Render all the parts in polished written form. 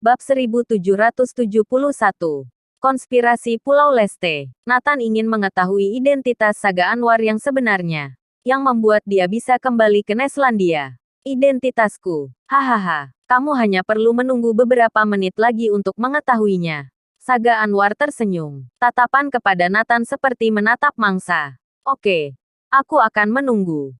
Bab 1771. Konspirasi Pulau Leste. Nathan ingin mengetahui identitas Saga Anwar yang sebenarnya, yang membuat dia bisa kembali ke Neslandia. Identitasku. Hahaha. Kamu hanya perlu menunggu beberapa menit lagi untuk mengetahuinya. Saga Anwar tersenyum. Tatapan kepada Nathan seperti menatap mangsa. Oke. Aku akan menunggu.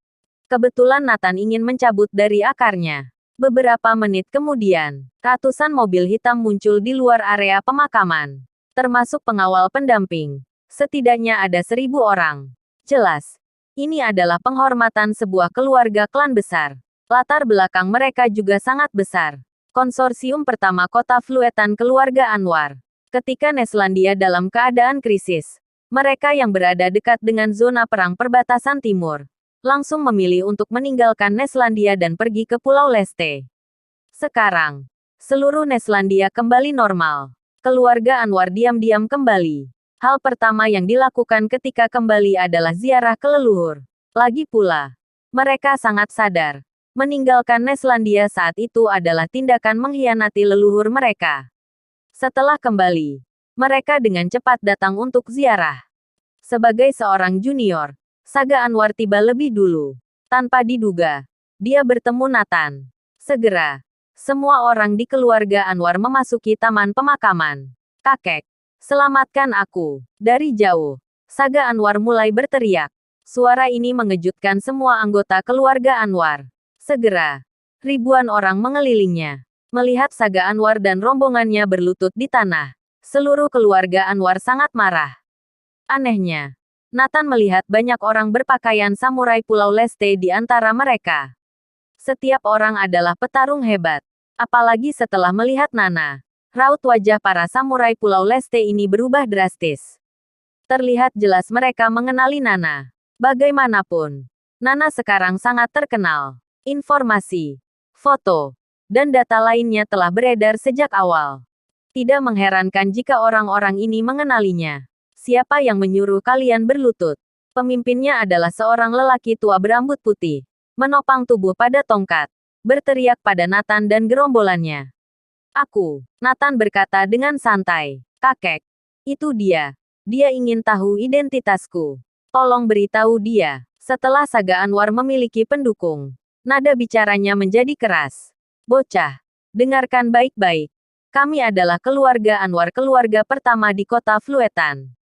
Kebetulan Nathan ingin mencabut dari akarnya. Beberapa menit kemudian, ratusan mobil hitam muncul di luar area pemakaman. Termasuk pengawal pendamping. Setidaknya ada 1.000 orang. Jelas. Ini adalah penghormatan sebuah keluarga klan besar. Latar belakang mereka juga sangat besar. Konsorsium pertama kota Fluetan keluarga Anwar. Ketika Neslandia dalam keadaan krisis, mereka yang berada dekat dengan zona perang perbatasan timur langsung memilih untuk meninggalkan Neslandia dan pergi ke Pulau Leste. Sekarang, seluruh Neslandia kembali normal. Keluarga Anwar diam-diam kembali. Hal pertama yang dilakukan ketika kembali adalah ziarah ke leluhur. Lagi pula, mereka sangat sadar, meninggalkan Neslandia saat itu adalah tindakan mengkhianati leluhur mereka. Setelah kembali, mereka dengan cepat datang untuk ziarah. Sebagai seorang junior, Saga Anwar tiba lebih dulu. Tanpa diduga, dia bertemu Nathan. Segera, semua orang di keluarga Anwar memasuki taman pemakaman. Kakek, selamatkan aku. Dari jauh, Saga Anwar mulai berteriak. Suara ini mengejutkan semua anggota keluarga Anwar. Segera, ribuan orang mengelilingnya. Melihat Saga Anwar dan rombongannya berlutut di tanah, seluruh keluarga Anwar sangat marah. Anehnya, Nathan melihat banyak orang berpakaian samurai Pulau Leste di antara mereka. Setiap orang adalah petarung hebat. Apalagi setelah melihat Nana. Raut wajah para samurai Pulau Leste ini berubah drastis. Terlihat jelas mereka mengenali Nana. Bagaimanapun, Nana sekarang sangat terkenal. Informasi, foto, dan data lainnya telah beredar sejak awal. Tidak mengherankan jika orang-orang ini mengenalinya. Siapa yang menyuruh kalian berlutut? Pemimpinnya adalah seorang lelaki tua berambut putih, menopang tubuh pada tongkat, berteriak pada Nathan dan gerombolannya. Aku, Nathan berkata dengan santai. Kakek, itu dia. Dia ingin tahu identitasku. Tolong beritahu dia. Setelah Saga Anwar memiliki pendukung, nada bicaranya menjadi keras. Bocah, dengarkan baik-baik. Kami adalah keluarga Anwar, keluarga pertama di kota Fluetan.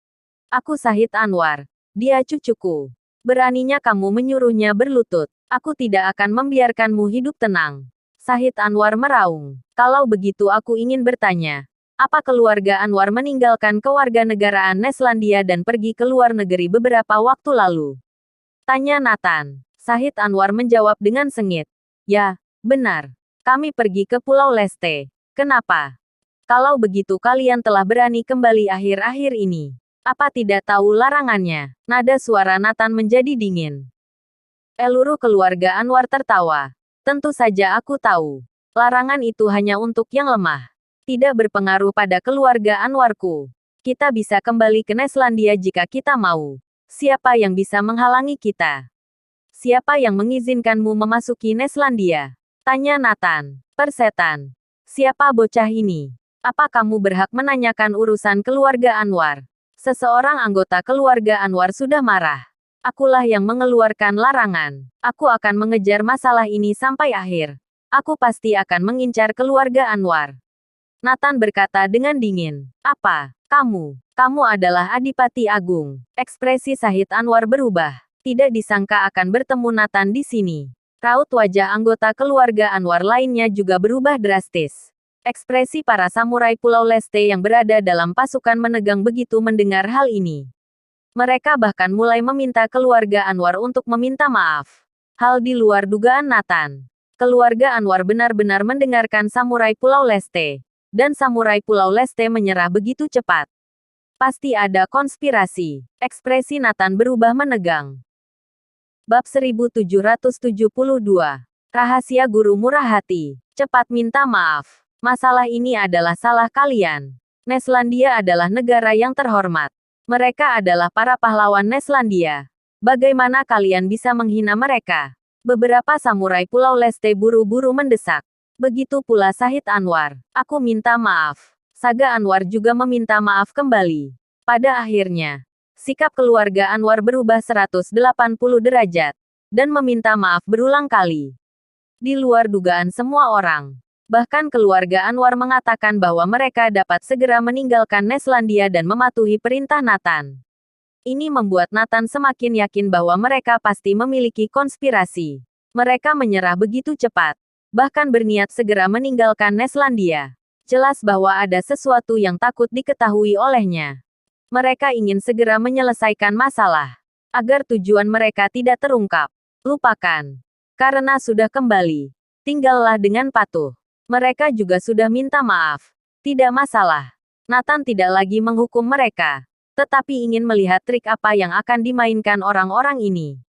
Aku Sahid Anwar. Dia cucuku. Beraninya kamu menyuruhnya berlutut. Aku tidak akan membiarkanmu hidup tenang. Sahid Anwar meraung. Kalau begitu aku ingin bertanya. Apa keluarga Anwar meninggalkan kewarganegaraan Neslandia dan pergi ke luar negeri beberapa waktu lalu? Tanya Nathan. Sahid Anwar menjawab dengan sengit. Ya, benar. Kami pergi ke Pulau Leste. Kenapa? Kalau begitu kalian telah berani kembali akhir-akhir ini. Apa tidak tahu larangannya? Nada suara Nathan menjadi dingin. Seluruh keluarga Anwar tertawa. Tentu saja aku tahu. Larangan itu hanya untuk yang lemah. Tidak berpengaruh pada keluarga Anwarku. Kita bisa kembali ke Neslandia jika kita mau. Siapa yang bisa menghalangi kita? Siapa yang mengizinkanmu memasuki Neslandia? Tanya Nathan. Persetan. Siapa bocah ini? Apa kamu berhak menanyakan urusan keluarga Anwar? Seseorang anggota keluarga Anwar sudah marah. Akulah yang mengeluarkan larangan. Aku akan mengejar masalah ini sampai akhir. Aku pasti akan mengincar keluarga Anwar. Nathan berkata dengan dingin. Apa? Kamu? Kamu adalah Adipati Agung. Ekspresi Sahid Anwar berubah. Tidak disangka akan bertemu Nathan di sini. Raut wajah anggota keluarga Anwar lainnya juga berubah drastis. Ekspresi para samurai Pulau Leste yang berada dalam pasukan menegang begitu mendengar hal ini. Mereka bahkan mulai meminta keluarga Anwar untuk meminta maaf. Hal di luar dugaan Nathan. Keluarga Anwar benar-benar mendengarkan samurai Pulau Leste. Dan samurai Pulau Leste menyerah begitu cepat. Pasti ada konspirasi. Ekspresi Nathan berubah menegang. Bab 1772. Rahasia Guru Murah Hati. Cepat minta maaf. Masalah ini adalah salah kalian. Neslandia adalah negara yang terhormat. Mereka adalah para pahlawan Neslandia. Bagaimana kalian bisa menghina mereka? Beberapa samurai Pulau Leste buru-buru mendesak. Begitu pula Syahid Anwar. Aku minta maaf. Saga Anwar juga meminta maaf kembali. Pada akhirnya, sikap keluarga Anwar berubah 180 derajat, dan meminta maaf berulang kali. Di luar dugaan semua orang. Bahkan keluarga Anwar mengatakan bahwa mereka dapat segera meninggalkan Neslandia dan mematuhi perintah Nathan. Ini membuat Nathan semakin yakin bahwa mereka pasti memiliki konspirasi. Mereka menyerah begitu cepat, bahkan berniat segera meninggalkan Neslandia. Jelas bahwa ada sesuatu yang takut diketahui olehnya. Mereka ingin segera menyelesaikan masalah, agar tujuan mereka tidak terungkap. Lupakan. Karena sudah kembali, tinggallah dengan patuh. Mereka juga sudah minta maaf. Tidak masalah. Nathan tidak lagi menghukum mereka, tetapi ingin melihat trik apa yang akan dimainkan orang-orang ini.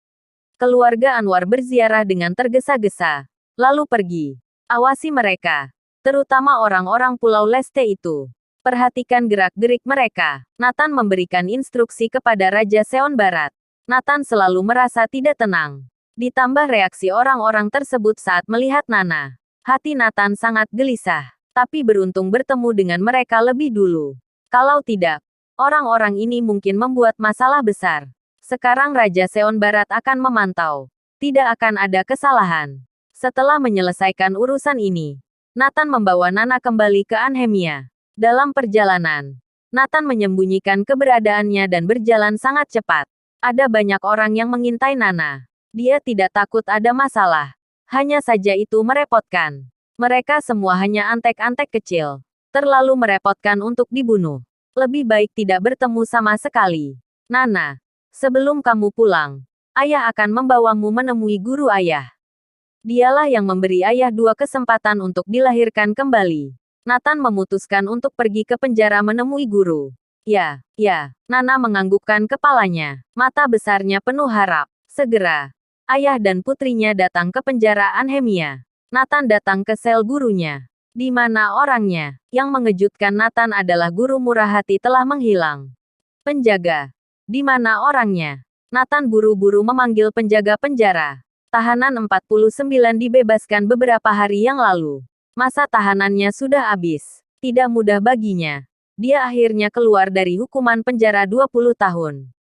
Keluarga Anwar berziarah dengan tergesa-gesa, lalu pergi. Awasi mereka, terutama orang-orang Pulau Leste itu. Perhatikan gerak-gerik mereka. Nathan memberikan instruksi kepada Raja Seon Barat. Nathan selalu merasa tidak tenang. Ditambah reaksi orang-orang tersebut saat melihat Nana. Hati Nathan sangat gelisah, tapi beruntung bertemu dengan mereka lebih dulu. Kalau tidak, orang-orang ini mungkin membuat masalah besar. Sekarang Raja Seon Barat akan memantau. Tidak akan ada kesalahan. Setelah menyelesaikan urusan ini, Nathan membawa Nana kembali ke Anhemia. Dalam perjalanan, Nathan menyembunyikan keberadaannya dan berjalan sangat cepat. Ada banyak orang yang mengintai Nana. Dia tidak takut ada masalah. Hanya saja itu merepotkan. Mereka semua hanya antek-antek kecil. Terlalu merepotkan untuk dibunuh. Lebih baik tidak bertemu sama sekali. Nana, sebelum kamu pulang, ayah akan membawamu menemui guru ayah. Dialah yang memberi ayah 2 kesempatan untuk dilahirkan kembali. Nathan memutuskan untuk pergi ke penjara menemui guru. Ya. Nana menganggukkan kepalanya. Mata besarnya penuh harap. Segera, ayah dan putrinya datang ke penjara Anhemia. Nathan datang ke sel gurunya. Di mana orangnya? Yang mengejutkan Nathan adalah guru murah hati telah menghilang. Penjaga. Di mana orangnya? Nathan buru-buru memanggil penjaga penjara. Tahanan 49 dibebaskan beberapa hari yang lalu. Masa tahanannya sudah habis. Tidak mudah baginya. Dia akhirnya keluar dari hukuman penjara 20 tahun.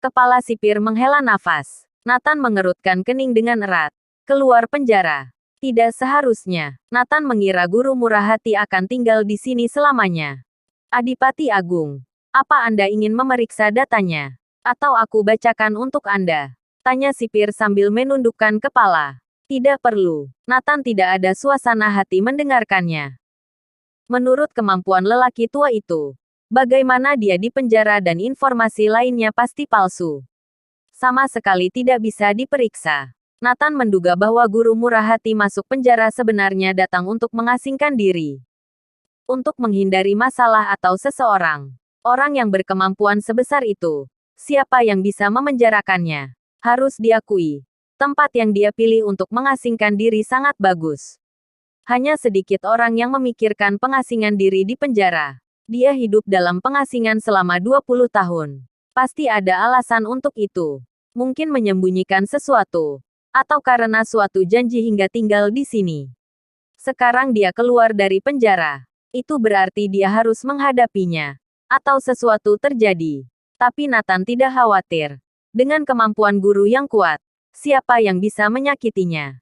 Kepala sipir menghela nafas. Nathan mengerutkan kening dengan erat. Keluar penjara. Tidak seharusnya. Nathan mengira guru murah hati akan tinggal di sini selamanya. Adipati Agung, apa Anda ingin memeriksa datanya? Atau aku bacakan untuk Anda? Tanya sipir sambil menundukkan kepala. Tidak perlu. Nathan tidak ada suasana hati mendengarkannya. Menurut kemampuan lelaki tua itu, bagaimana dia di penjara dan informasi lainnya pasti palsu. Sama sekali tidak bisa diperiksa. Nathan menduga bahwa guru murah hati masuk penjara sebenarnya datang untuk mengasingkan diri. Untuk menghindari masalah atau seseorang. Orang yang berkemampuan sebesar itu. Siapa yang bisa memenjarakannya? Harus diakui, tempat yang dia pilih untuk mengasingkan diri sangat bagus. Hanya sedikit orang yang memikirkan pengasingan diri di penjara. Dia hidup dalam pengasingan selama 20 tahun. Pasti ada alasan untuk itu. Mungkin menyembunyikan sesuatu. Atau karena suatu janji hingga tinggal di sini. Sekarang dia keluar dari penjara. Itu berarti dia harus menghadapinya. Atau sesuatu terjadi. Tapi Nathan tidak khawatir. Dengan kemampuan guru yang kuat, siapa yang bisa menyakitinya?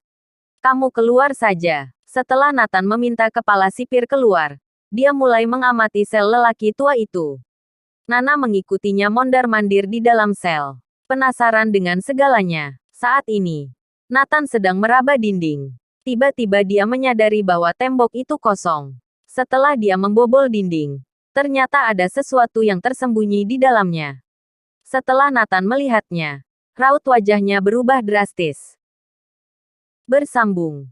Kamu keluar saja. Setelah Nathan meminta kepala sipir keluar, dia mulai mengamati sel lelaki tua itu. Nana mengikutinya mondar-mandir di dalam sel. Penasaran dengan segalanya. Saat ini, Nathan sedang meraba dinding. Tiba-tiba dia menyadari bahwa tembok itu kosong. Setelah dia membobol dinding, ternyata ada sesuatu yang tersembunyi di dalamnya. Setelah Nathan melihatnya, raut wajahnya berubah drastis. Bersambung.